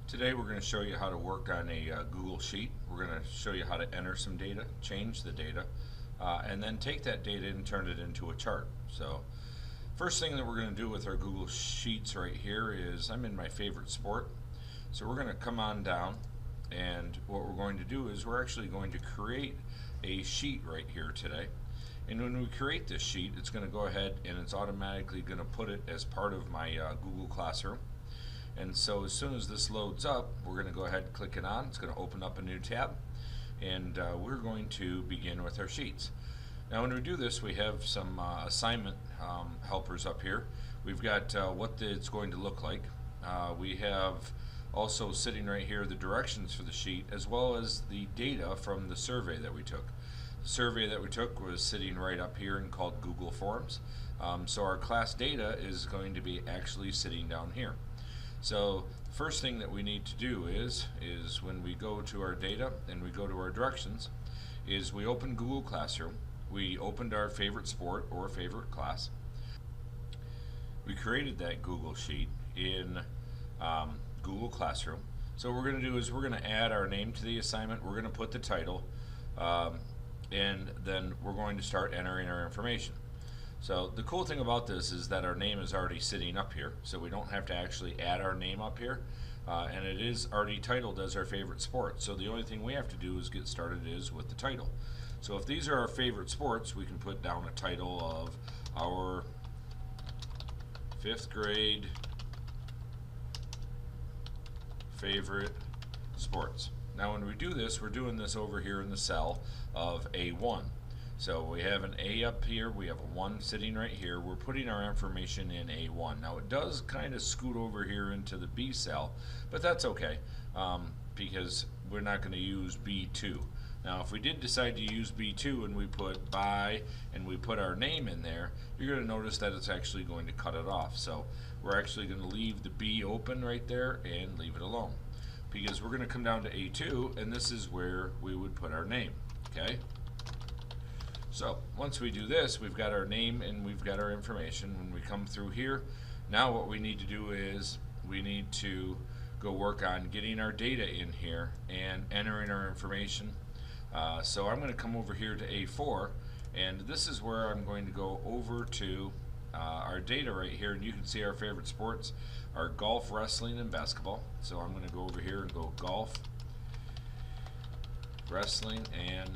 Today we're going to show you how to work on a Google Sheet. We're going to show you how to enter some data, change the data, and then take that data and turn it into a chart. So first thing that we're going to do with our Google Sheets right here is I'm in my favorite sport. So we're going to come on down, and what we're going to do is we're actually going to create a sheet right here today. And when we create this sheet, it's going to go ahead and it's automatically going to put it as part of my Google Classroom. And so as soon as this loads up, we're going to go ahead and click it on. It's going to open up a new tab, and we're going to begin with our sheets. Now when we do this, we have some assignment helpers up here. We've got what it's going to look like. We have also sitting right here the directions for the sheet, as well as the data from the survey that we took. The survey that we took was sitting right up here and called Google Forms. So our class data is going to be actually sitting down here. So the first thing that we need to do is when we go to our data and we go to our directions, is we open Google Classroom. We opened our favorite sport or favorite class. We created that Google Sheet in Google Classroom. So what we're going to do is we're going to add our name to the assignment. We're going to put the title, and then we're going to start entering our information. So the cool thing about this is that our name is already sitting up here, so we don't have to actually add our name up here, and it is already titled as our favorite sport. So the only thing we have to do is get started is with the title. So if these are our favorite sports, we can put down a title of our 5th grade favorite sports. Now when we do this, we're doing this over here in the cell of A1. So we have an A up here, we have a 1 sitting right here. We're putting our information in A1. Now it does kind of scoot over here into the B cell, but that's okay because we're not going to use B2. Now if we did decide to use B2 and we put by and we put our name in there, you're going to notice that it's actually going to cut it off. So we're actually going to leave the B open right there and leave it alone, because we're going to come down to A2 and this is where we would put our name. Okay. So once we do this, we've got our name and we've got our information. When we come through here, now what we need to do is we need to go work on getting our data in here and entering our information. So I'm going to come over here to A4, and this is where I'm going to go over to our data right here, and you can see our favorite sports are golf, wrestling, and basketball. So I'm going to go over here and go golf, wrestling, and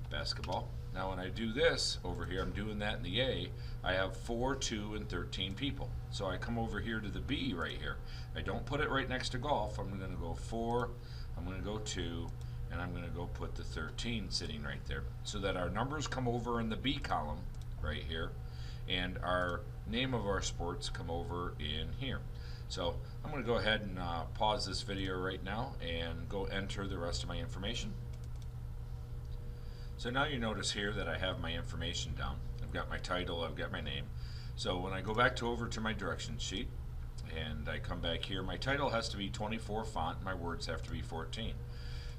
basketball. Now when I do this over here, I'm doing that in the A, I have 4, 2, and 13 people. So I come over here to the B right here. I don't put it right next to golf. I'm going to go 4, I'm going to go 2, and I'm going to go put the 13 sitting right there, so that our numbers come over in the B column right here, and our name of our sports come over in here. So I'm going to go ahead and pause this video right now and go enter the rest of my information. So now you notice here that I have my information down. I've got my title, I've got my name. So when I go back to over to my directions sheet and I come back here, my title has to be 24 font, my words have to be 14.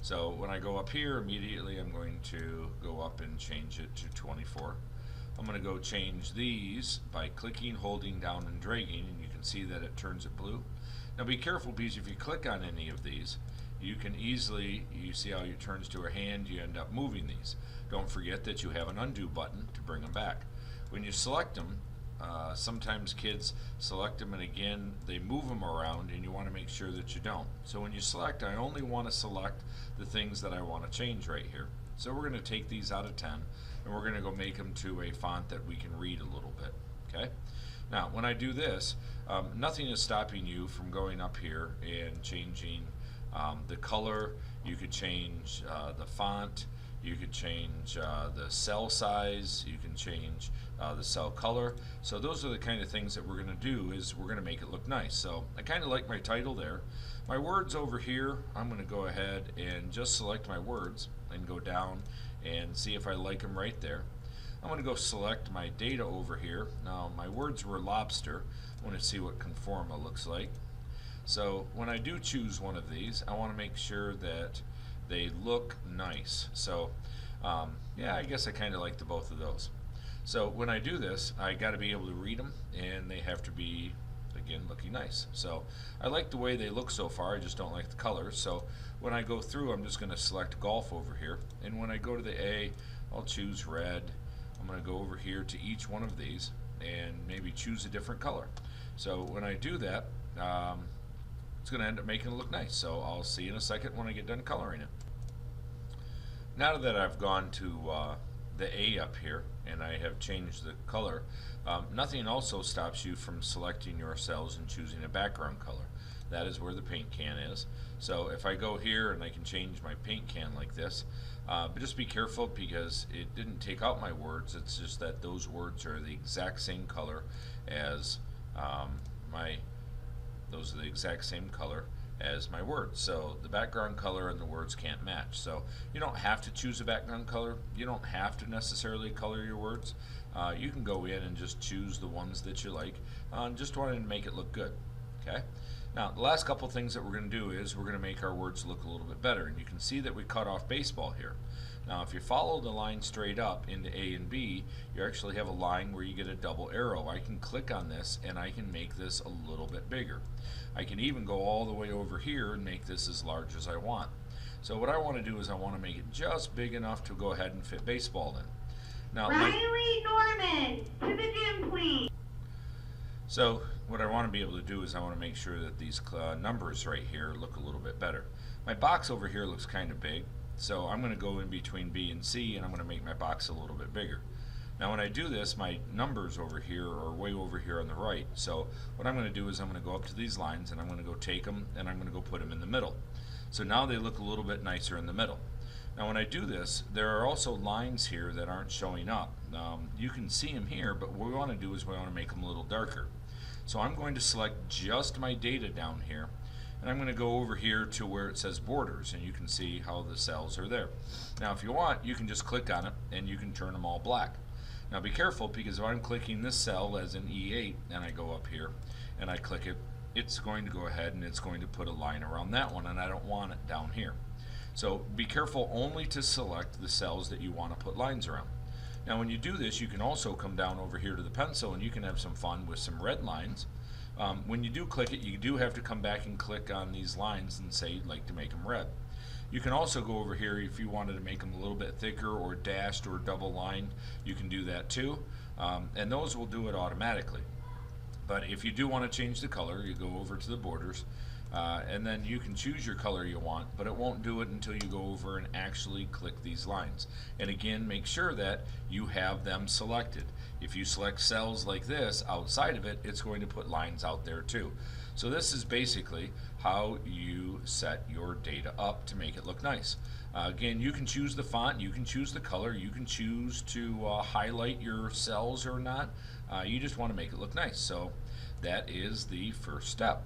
So when I go up here, immediately I'm going to go up and change it to 24. I'm going to go change these by clicking, holding down, and dragging, and you can see that it turns it blue. Now be careful, because if you click on any of these, you can easily, you see how it turns to a hand, you end up moving these. Don't forget that you have an undo button to bring them back. When you select them, sometimes kids select them and again they move them around, and you want to make sure that you don't. So when you select, I only want to select the things that I want to change right here. So we're going to take these out of 10 and we're going to go make them to a font that we can read a little bit. Okay. Now when I do this, nothing is stopping you from going up here and changing the color. You could change the font, you could change the cell size, you can change the cell color. So those are the kind of things that we're going to do, is we're going to make it look nice. So I kind of like my title there. My words over here, I'm going to go ahead and just select my words and go down and see if I like them right there. I'm going to go select my data over here. Now my words were lobster. I want to see what conforma looks like. So when I do choose one of these, I want to make sure that they look nice. So yeah, I guess I kind of like the both of those. So when I do this, I got to be able to read them, and they have to be like again, looking nice. So I like the way they look so far, I just don't like the colors. So when I go through, I'm just going to select golf over here, and when I go to the A, I'll choose red. I'm going to go over here to each one of these and maybe choose a different color. So when I do that, it's going to end up making it look nice. So I'll see you in a second when I get done coloring it. Now that I've gone to the A up here and I have changed the color, nothing also stops you from selecting your cells and choosing a background color. That is where the paint can is. So if I go here and I can change my paint can like this, but just be careful because it didn't take out my words. It's just that those words are the exact same color as those are the exact same color as my words. So the background color and the words can't match. So you don't have to choose a background color. You don't have to necessarily color your words. You can go in and just choose the ones that you like. Just wanted to make it look good. Okay. Now the last couple things that we're going to do is we're going to make our words look a little bit better. And you can see that we cut off baseball here. Now if you follow the line straight up into A and B, you actually have a line where you get a double arrow. I can click on this and I can make this a little bit bigger. I can even go all the way over here and make this as large as I want. So what I want to do is I want to make it just big enough to go ahead and fit baseball in. Now, Riley Norman, to the gym, please. So what I want to be able to do is I want to make sure that these numbers right here look a little bit better. My box over here looks kind of big, so I'm going to go in between B and C and I'm going to make my box a little bit bigger. Now when I do this, my numbers over here are way over here on the right. So what I'm going to do is I'm going to go up to these lines and I'm going to go take them and I'm going to go put them in the middle. So now they look a little bit nicer in the middle. Now when I do this, there are also lines here that aren't showing up. You can see them here, but what we want to do is we want to make them a little darker. So I'm going to select just my data down here, and I'm going to go over here to where it says borders, and you can see how the cells are there. Now if you want, you can just click on it and you can turn them all black. Now be careful, because if I'm clicking this cell as an E8 and I go up here and I click it, it's going to go ahead and it's going to put a line around that one, and I don't want it down here. So be careful only to select the cells that you want to put lines around. Now when you do this, you can also come down over here to the pencil and you can have some fun with some red lines. When you do click it, you do have to come back and click on these lines and say you'd like to make them red. You can also go over here if you wanted to make them a little bit thicker or dashed or double lined. You can do that too, and those will do it automatically. But if you do want to change the color, you go over to the borders, and then you can choose your color you want, but it won't do it until you go over and actually click these lines. And again, make sure that you have them selected. If you select cells like this outside of it, it's going to put lines out there too. So this is basically how you set your data up to make it look nice. Again, you can choose the font, you can choose the color, you can choose to highlight your cells or not. You just want to make it look nice. So that is the first step.